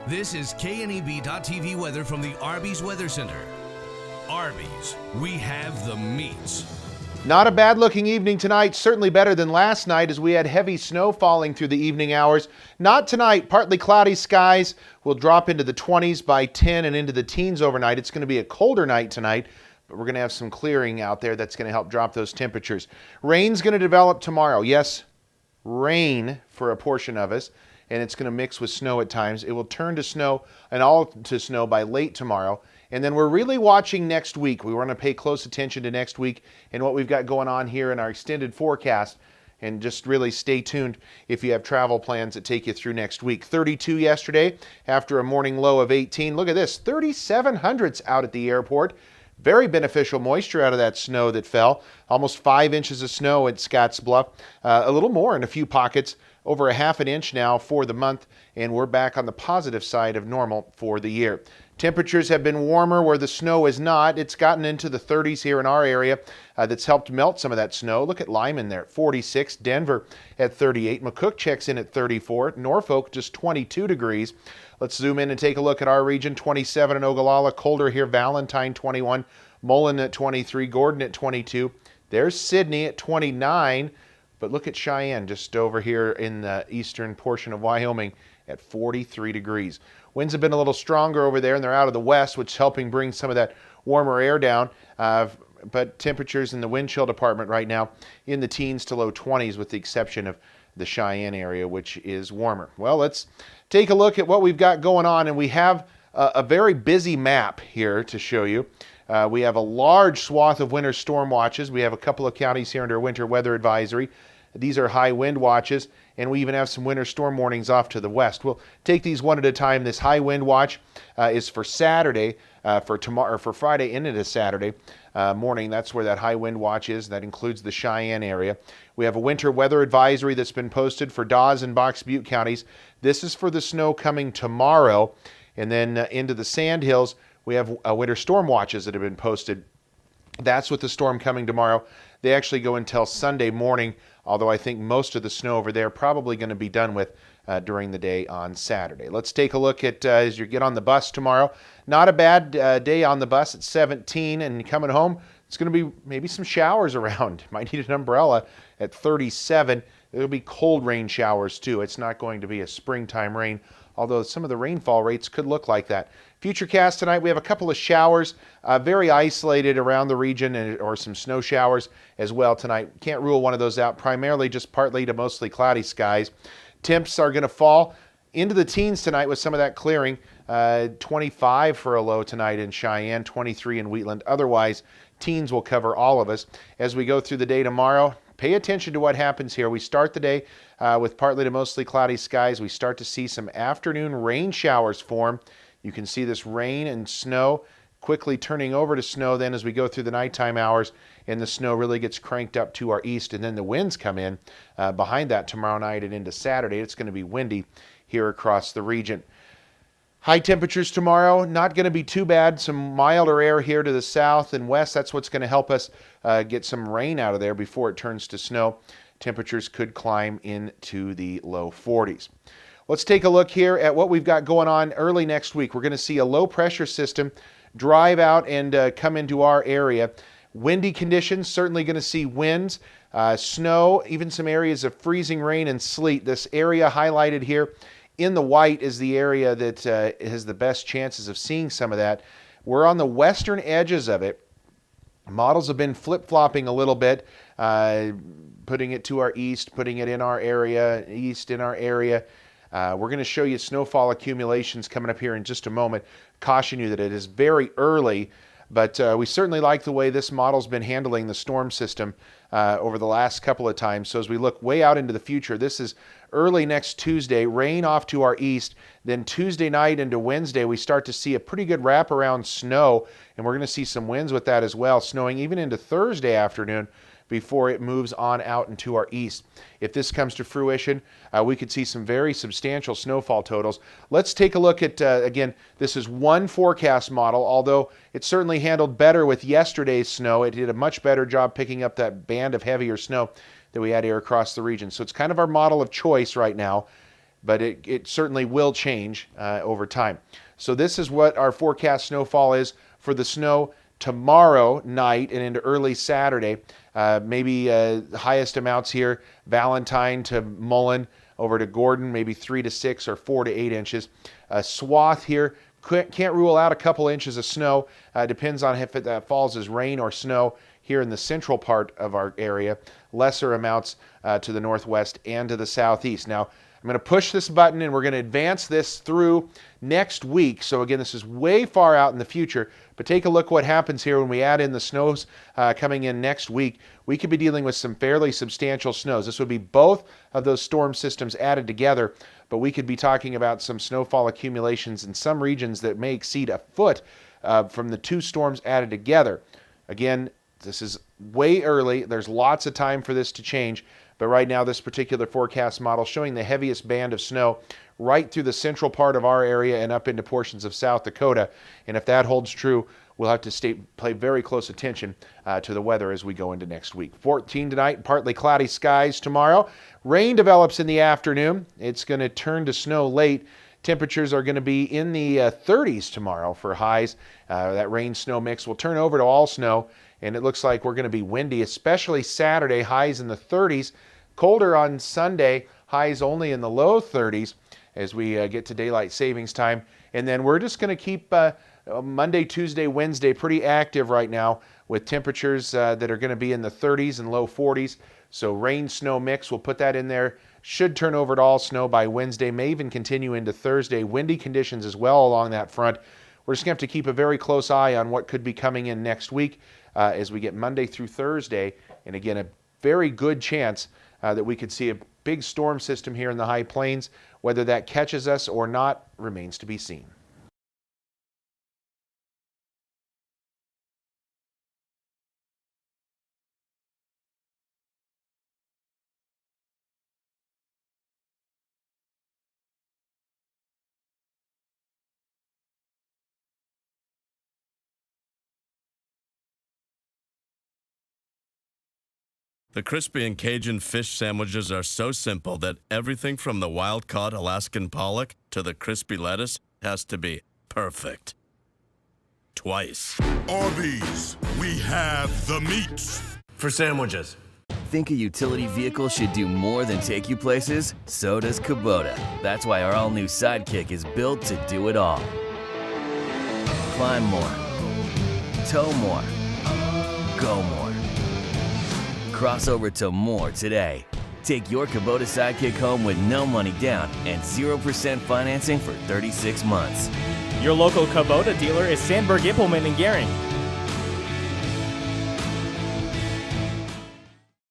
This is KNEB.TV weather from the Arby's Weather Center. Arby's, we have the meats. Not a bad looking evening tonight, certainly better than last night as we had heavy snow falling through the evening hours. Not tonight, partly cloudy skies will drop into the 20s by 10 and into the teens overnight. It's going to be a colder night tonight, but we're going to have some clearing out there that's going to help drop those temperatures. Rain's going to develop tomorrow. Yes, rain for a portion of us, and it's going to mix with snow at times. It will turn to snow and all to snow by late tomorrow. And then we're really watching next week. We want to pay close attention to next week and what we've got going on here in our extended forecast. And just really stay tuned if you have travel plans that take you through next week. 32 yesterday after a morning low of 18. Look at this, 3,700s out at the airport. Very beneficial moisture out of that snow that fell. Almost 5 inches of snow at Scotts Bluff. A little more in a few pockets. Over a half an inch now for the month. And we're back on the positive side of normal for the year. Temperatures have been warmer where the snow is not. It's gotten into the 30s here in our area. That's helped melt some of that snow. Look at Lyman there, 46. Denver at 38. McCook checks in at 34. Norfolk just 22 degrees. Let's zoom in and take a look at our region. 27 in Ogallala. Colder here. Valentine 21. Mullen at 23. Gordon at 22. There's Sidney at 29. But look at Cheyenne just over here in the eastern portion of Wyoming at 43 degrees. Winds have been a little stronger over there, and they're out of the west, which is helping bring some of that warmer air down. But temperatures in the wind chill department right now in the teens to low 20s, with the exception of the Cheyenne area, which is warmer. Well, let's take a look at what we've got going on, and we have a very busy map here to show you. We have a large swath of winter storm watches. We have a couple of counties here under winter weather advisory. These are high wind watches, and we even have some winter storm warnings off to the west. We'll take these one at a time. This high wind watch is for Saturday, for tomorrow, or for Friday into Saturday morning. That's where that high wind watch is. That includes the Cheyenne area. We have a winter weather advisory that's been posted for Dawes and Box Butte counties. This is for the snow coming tomorrow, and then into the Sandhills, we have winter storm watches that have been posted. That's with the storm coming tomorrow. They actually go until Sunday morning, although I think most of the snow over there probably going to be done with during the day on Saturday. Let's take a look at as you get on the bus tomorrow. Not a bad day on the bus at 17, and coming home, it's going to be maybe some showers around. Might need an umbrella at 37. There'll be cold rain showers too. It's not going to be a springtime rain, although some of the rainfall rates could look like that. Futurecast tonight, we have a couple of showers, very isolated around the region, or some snow showers as well tonight. Can't rule one of those out, primarily just partly to mostly cloudy skies. Temps are going to fall into the teens tonight with some of that clearing. 25 for a low tonight in Cheyenne, 23 in Wheatland. Otherwise, teens will cover all of us. As we go through the day tomorrow, pay attention to what happens here. We start the day with partly to mostly cloudy skies. We start to see some afternoon rain showers form. You can see this rain and snow quickly turning over to snow then as we go through the nighttime hours, and the snow really gets cranked up to our east, and then the winds come in behind that tomorrow night and into Saturday. It's going to be windy here across the region. High temperatures tomorrow, not going to be too bad. Some milder air here to the south and west. That's what's going to help us get some rain out of there before it turns to snow. Temperatures could climb into the low 40s. Let's take a look here at what we've got going on early next week. We're going to see a low pressure system drive out and come into our area. Windy conditions, certainly going to see winds, snow, even some areas of freezing rain and sleet. This area highlighted here in the white is the area that has the best chances of seeing some of that. We're on the western edges of it. Models have been flip-flopping a little bit, putting it to our east, putting it in our area, east in our area. We're going to show you snowfall accumulations coming up here in just a moment. Caution you that it is very early, but we certainly like the way this model's been handling the storm system over the last couple of times. So as we look way out into the future, this is early next Tuesday, rain off to our east. Then Tuesday night into Wednesday, we start to see a pretty good wraparound snow, and we're going to see some winds with that as well, snowing even into Thursday afternoon before it moves on out into our east. If this comes to fruition, we could see some very substantial snowfall totals. Let's take a look at, again, this is one forecast model, although it certainly handled better with yesterday's snow. It did a much better job picking up that band of heavier snow that we had here across the region. So it's kind of our model of choice right now. but it certainly will change over time. So this is what our forecast snowfall is for the snow tomorrow night and into early Saturday. Maybe the highest amounts here, Valentine to Mullen, over to Gordon, maybe 3 to 6 or 4 to 8 inches. A swath here, can't rule out a couple inches of snow. Depends on if that falls as rain or snow here in the central part of our area. Lesser amounts to the northwest and to the southeast. Now, I'm going to push this button and we're going to advance this through next week. So again, this is way far out in the future, but take a look what happens here when we add in the snows coming in next week. We could be dealing with some fairly substantial snows. This would be both of those storm systems added together, but we could be talking about some snowfall accumulations in some regions that may exceed a foot from the two storms added together. Again, this is way early. There's lots of time for this to change. But right now, this particular forecast model showing the heaviest band of snow right through the central part of our area and up into portions of South Dakota. And if that holds true, we'll have to pay very close attention to the weather as we go into next week. 14 tonight, partly cloudy skies tomorrow. Rain develops in the afternoon. It's going to turn to snow late. Temperatures are going to be in the 30s tomorrow for highs. That rain-snow mix will turn over to all snow, and it looks like we're going to be windy, especially Saturday, highs in the 30s. Colder on Sunday, highs only in the low 30s as we get to daylight savings time. And then we're just going to keep Monday, Tuesday, Wednesday pretty active right now with temperatures that are going to be in the 30s and low 40s. So rain-snow mix, we'll put that in there. Should turn over to all snow by Wednesday, may even continue into Thursday. Windy conditions as well along that front. We're just going to have to keep a very close eye on what could be coming in next week as we get Monday through Thursday. And again, a very good chance that we could see a big storm system here in the high plains. Whether that catches us or not remains to be seen. The crispy and Cajun fish sandwiches are so simple that everything from the wild-caught Alaskan pollock to the crispy lettuce has to be perfect. Twice. Arby's, we have the meats. For sandwiches. Think a utility vehicle should do more than take you places? So does Kubota. That's why our all-new Sidekick is built to do it all. Climb more. Tow more. Go more. Cross over to more today. Take your Kubota Sidekick home with no money down and 0% financing for 36 months. Your local Kubota dealer is Sandberg Implement in Gering.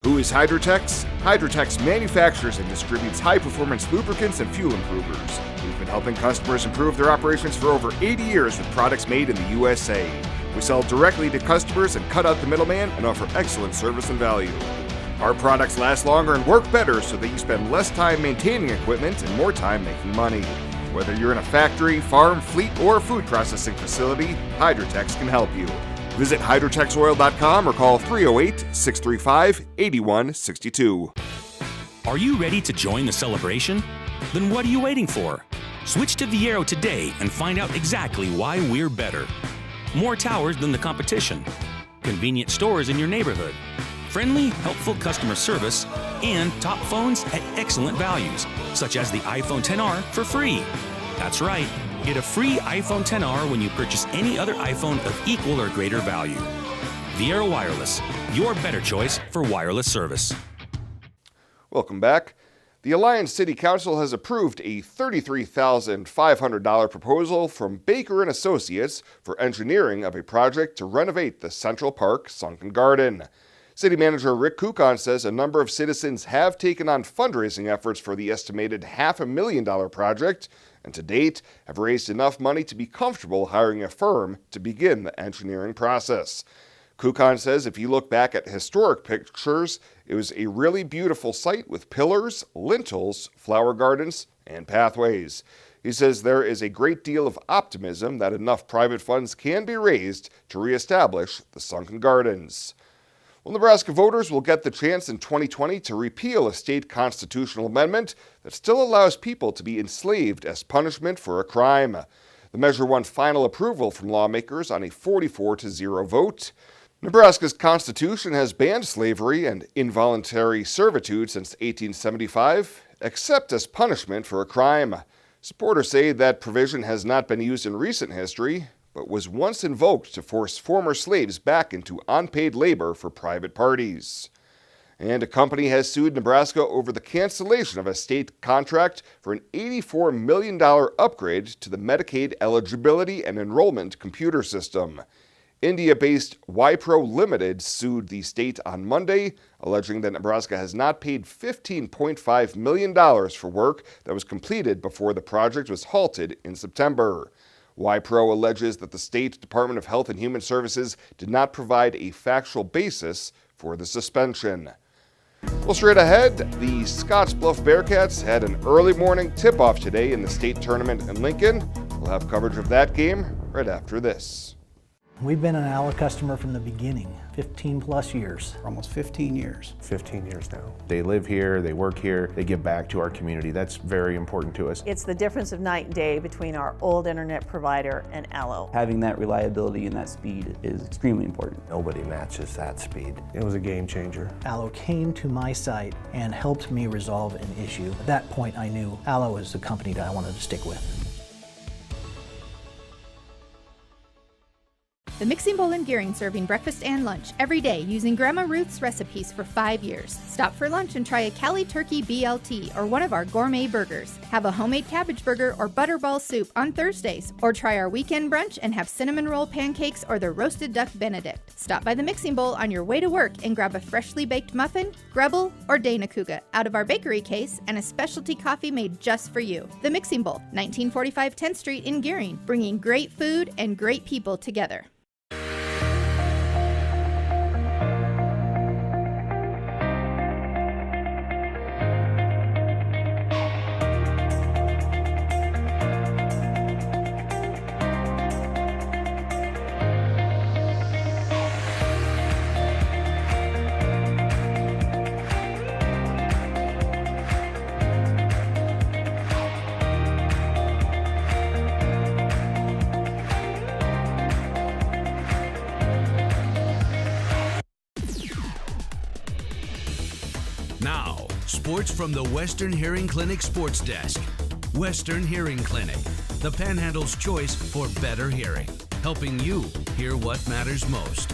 Who is Hydrotex? Hydrotex manufactures and distributes high-performance lubricants and fuel improvers. We've been helping customers improve their operations for over 80 years with products made in the USA. We sell directly to customers and cut out the middleman and offer excellent service and value. Our products last longer and work better so that you spend less time maintaining equipment and more time making money. Whether you're in a factory, farm, fleet, or food processing facility, Hydrotex can help you. Visit hydrotexoil.com or call 308-635-8162. Are you ready to join the celebration? Then what are you waiting for? Switch to Viero today and find out exactly why we're better. More towers than the competition, convenient stores in your neighborhood, friendly, helpful customer service, and top phones at excellent values, such as the iPhone XR for free. That's right, get a free iPhone XR when you purchase any other iPhone of equal or greater value. Viero Wireless, your better choice for wireless service. Welcome back. The Alliance City Council has approved a $33,500 proposal from Baker & Associates for engineering of a project to renovate the Central Park Sunken Garden. City Manager Rick Kukon says a number of citizens have taken on fundraising efforts for the estimated $500,000 project, and to date have raised enough money to be comfortable hiring a firm to begin the engineering process. Kukon says if you look back at historic pictures, it was a really beautiful site with pillars, lintels, flower gardens, and pathways. He says there is a great deal of optimism that enough private funds can be raised to reestablish the sunken gardens. Well, Nebraska voters will get the chance in 2020 to repeal a state constitutional amendment that still allows people to be enslaved as punishment for a crime. The measure won final approval from lawmakers on a 44-0 vote. Nebraska's Constitution has banned slavery and involuntary servitude since 1875, except as punishment for a crime. Supporters say that provision has not been used in recent history, but was once invoked to force former slaves back into unpaid labor for private parties. And a company has sued Nebraska over the cancellation of a state contract for an $84 million upgrade to the Medicaid eligibility and enrollment computer system. India-based Wipro Limited sued the state on Monday, alleging that Nebraska has not paid $15.5 million for work that was completed before the project was halted in September. Wipro alleges that the State Department of Health and Human Services did not provide a factual basis for the suspension. Well, straight ahead, the Scottsbluff Bearcats had an early morning tip-off today in the state tournament in Lincoln. We'll have coverage of that game right after this. We've been an ALA customer from the beginning, 15 plus years. Almost 15 years. 15 years now. They live here, they work here, they give back to our community. That's very important to us. It's the difference of night and day between our old internet provider and ALO. Having that reliability and that speed is extremely important. Nobody matches that speed. It was a game changer. ALO came to my site and helped me resolve an issue. At that point, I knew ALO was the company that I wanted to stick with. The Mixing Bowl in Gering, serving breakfast and lunch every day using Grandma Ruth's recipes for 5 years. Stop for lunch and try a Cali Turkey BLT or one of our gourmet burgers. Have a homemade cabbage burger or butterball soup on Thursdays, or try our weekend brunch and have cinnamon roll pancakes or the roasted duck Benedict. Stop by the Mixing Bowl on your way to work and grab a freshly baked muffin, Grebel, or Dana Kuga out of our bakery case and a specialty coffee made just for you. The Mixing Bowl, 1945 10th Street in Gering, bringing great food and great people together. Now, sports from the Western Hearing Clinic Sports Desk. Western Hearing Clinic, the Panhandle's choice for better hearing, helping you hear what matters most.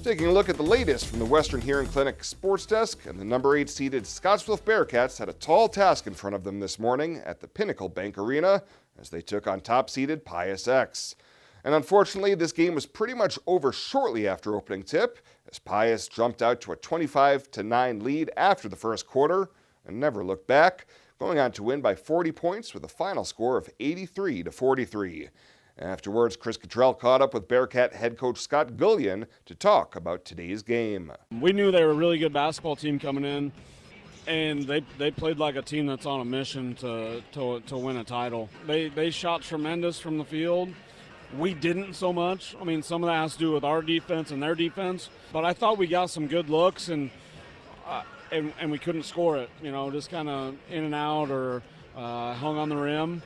Taking a look at the latest from the Western Hearing Clinic Sports Desk, and the number 8 seeded Scottsbluff Bearcats had a tall task in front of them this morning at the Pinnacle Bank Arena as they took on top seeded Pius X. And unfortunately, this game was pretty much over shortly after opening tip, as Pius jumped out to a 25-9 lead after the first quarter and never looked back, going on to win by 40 points with a final score of 83-43. Afterwards, Chris Cottrell caught up with Bearcat head coach Scott Gullion to talk about today's game. We knew they were a really good basketball team coming in, and they played like a team that's on a mission to win a title. They shot tremendous from the field. We didn't so much. I mean, some of that has to do with our defense and their defense. But I thought we got some good looks, and we couldn't score it. You know, just kind of in and out or hung on the rim.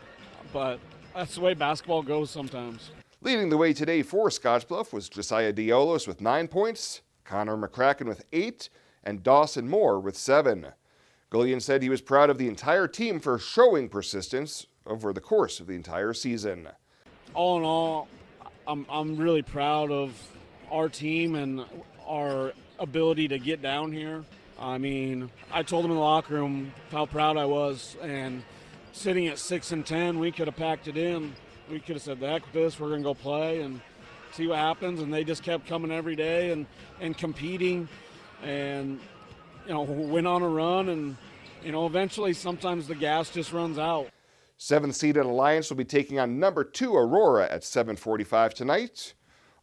But that's the way basketball goes sometimes. Leading the way today for Scottsbluff was Josiah Diolos with 9 points, Connor McCracken with 8, and Dawson Moore with 7. Gullion said he was proud of the entire team for showing persistence over the course of the entire season. All in all, I'm really proud of our team and our ability to get down here. I mean, I told them in the locker room how proud I was, and sitting at 6-10, we could have packed it in. We could have said, the heck with this, we're going to go play and see what happens, and they just kept coming every day and competing and, you know, went on a run, and, you know, eventually sometimes the gas just runs out. 7th seeded Alliance will be taking on number 2 Aurora at 7:45 tonight.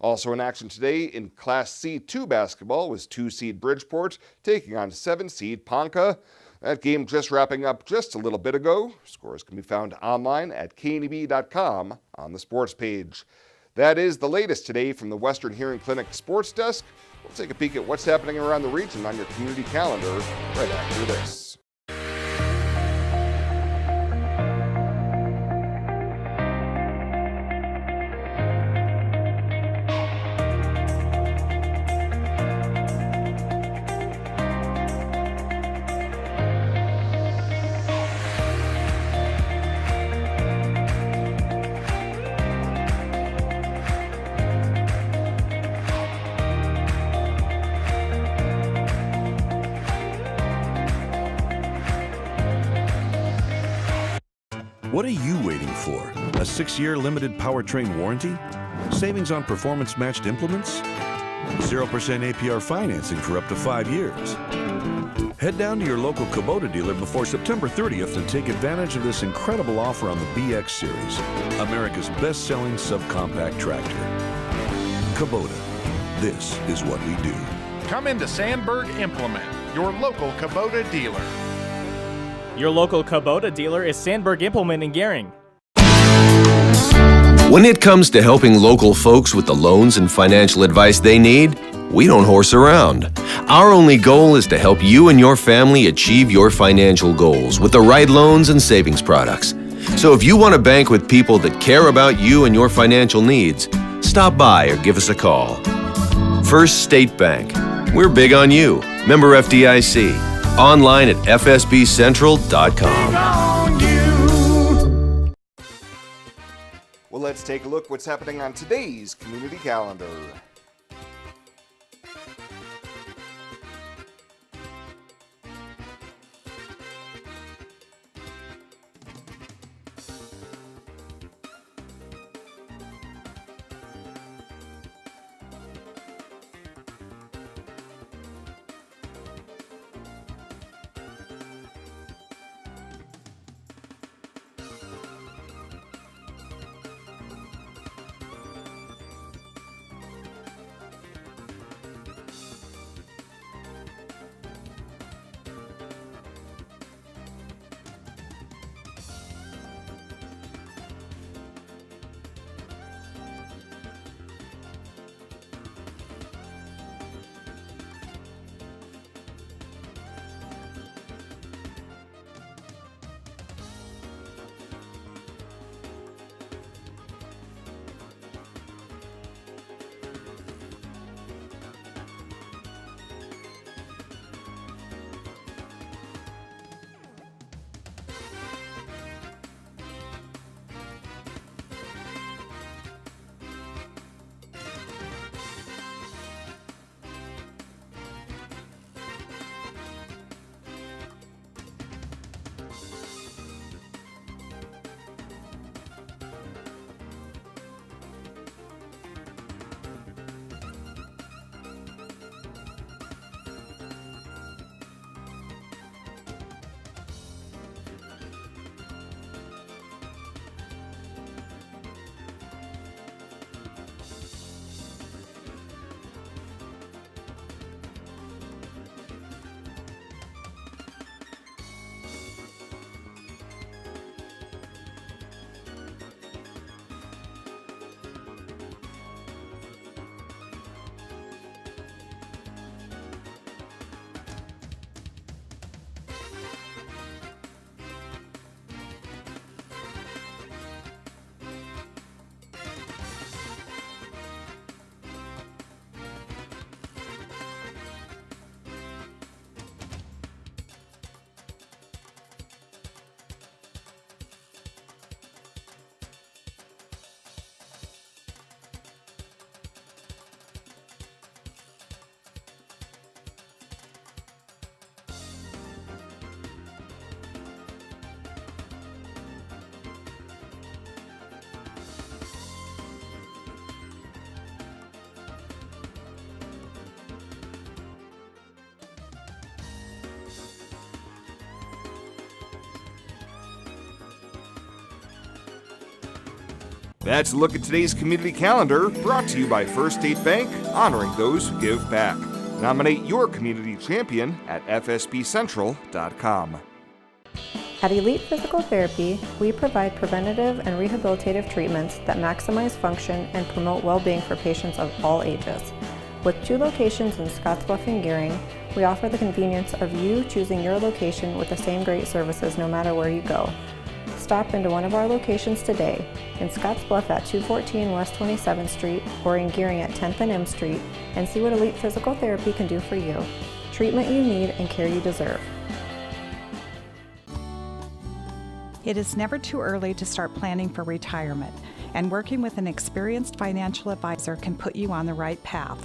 Also in action today in Class C2 basketball was 2 seed Bridgeport taking on 7 seed Ponca. That game just wrapping up just a little bit ago. Scores can be found online at kneb.com on the sports page. That is the latest today from the Western Hearing Clinic Sports Desk. We'll take a peek at what's happening around the region on your community calendar right after this. What are you waiting for? A 6-year limited powertrain warranty? Savings on performance-matched implements? 0% APR financing for up to 5 years? Head down to your local Kubota dealer before September 30th and take advantage of this incredible offer on the BX Series, America's best-selling subcompact tractor. Kubota. This is what we do. Come into Sandberg Implement, your local Kubota dealer. Your local Kubota dealer is Sandberg Implement in Gering. When it comes to helping local folks with the loans and financial advice they need, we don't horse around. Our only goal is to help you and your family achieve your financial goals with the right loans and savings products. So if you want to bank with people that care about you and your financial needs, stop by or give us a call. First State Bank. We're big on you. Member FDIC. Online at fsbcentral.com. Well, let's take a look what's happening on today's community calendar. That's a look at today's community calendar, brought to you by First State Bank, honoring those who give back. Nominate your community champion at fsbcentral.com. At Elite Physical Therapy, we provide preventative and rehabilitative treatments that maximize function and promote well-being for patients of all ages. With 2 locations in Scottsbluff and Gering, we offer the convenience of you choosing your location with the same great services no matter where you go. Stop into one of our locations today, in Scottsbluff at 214 West 27th Street or in Gering at 10th and M Street, and see what Elite Physical Therapy can do for you. Treatment you need and care you deserve. It is never too early to start planning for retirement, and working with an experienced financial advisor can put you on the right path.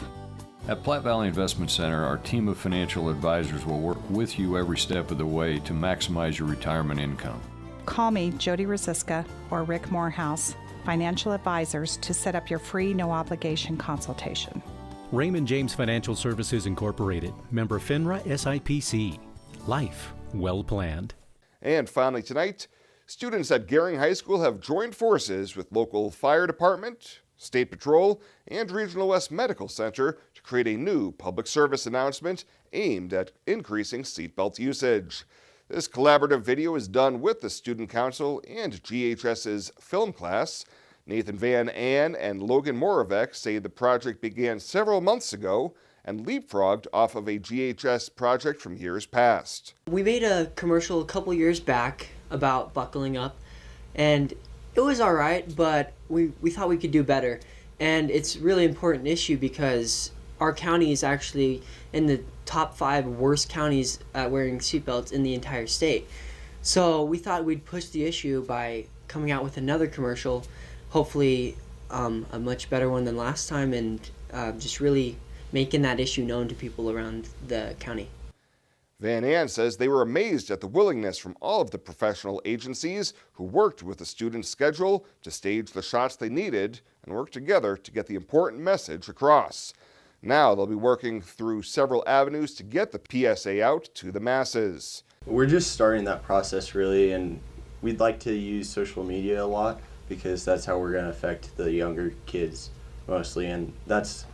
At Platte Valley Investment Center, our team of financial advisors will work with you every step of the way to maximize your retirement income. Call me, Jody Rosiska, or Rick Morehouse, financial advisors, to set up your free, no-obligation consultation. Raymond James Financial Services Incorporated, member FINRA SIPC. Life well planned. And finally tonight, students at Gering High School have joined forces with local fire department, State Patrol, and Regional West Medical Center to create a new public service announcement aimed at increasing seatbelt usage. This collaborative video is done with the Student Council and GHS's film class. Nathan Van Ann and Logan Moravec say the project began several months ago and leapfrogged off of a GHS project from years past. We made a commercial a couple years back about buckling up, and it was all right, but we thought we could do better. And it's a really important issue because our county is actually in the top 5 worst counties at wearing seatbelts in the entire state. So we thought we'd push the issue by coming out with another commercial, hopefully a much better one than last time, and just really making that issue known to people around the county. Van Ann says they were amazed at the willingness from all of the professional agencies who worked with the students' schedule to stage the shots they needed and work together to get the important message across. Now they'll be working through several avenues to get the PSA out to the masses. We're just starting that process really, and we'd like to use social media a lot because that's how we're going to affect the younger kids mostly, and that's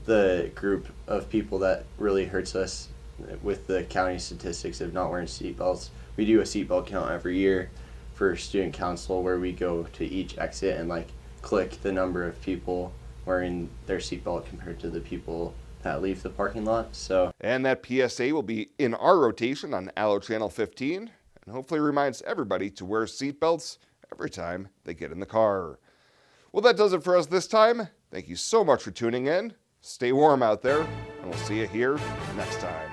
the group of people that really hurts us with the county statistics of not wearing seatbelts. We do a seatbelt count every year for student council where we go to each exit and click the number of people wearing their seatbelt compared to the people that leave the parking lot. And that PSA will be in our rotation on Allo Channel 15 and hopefully reminds everybody to wear seatbelts every time they get in the car. Well, that does it for us this time. Thank you so much for tuning in. Stay warm out there, and we'll see you here next time.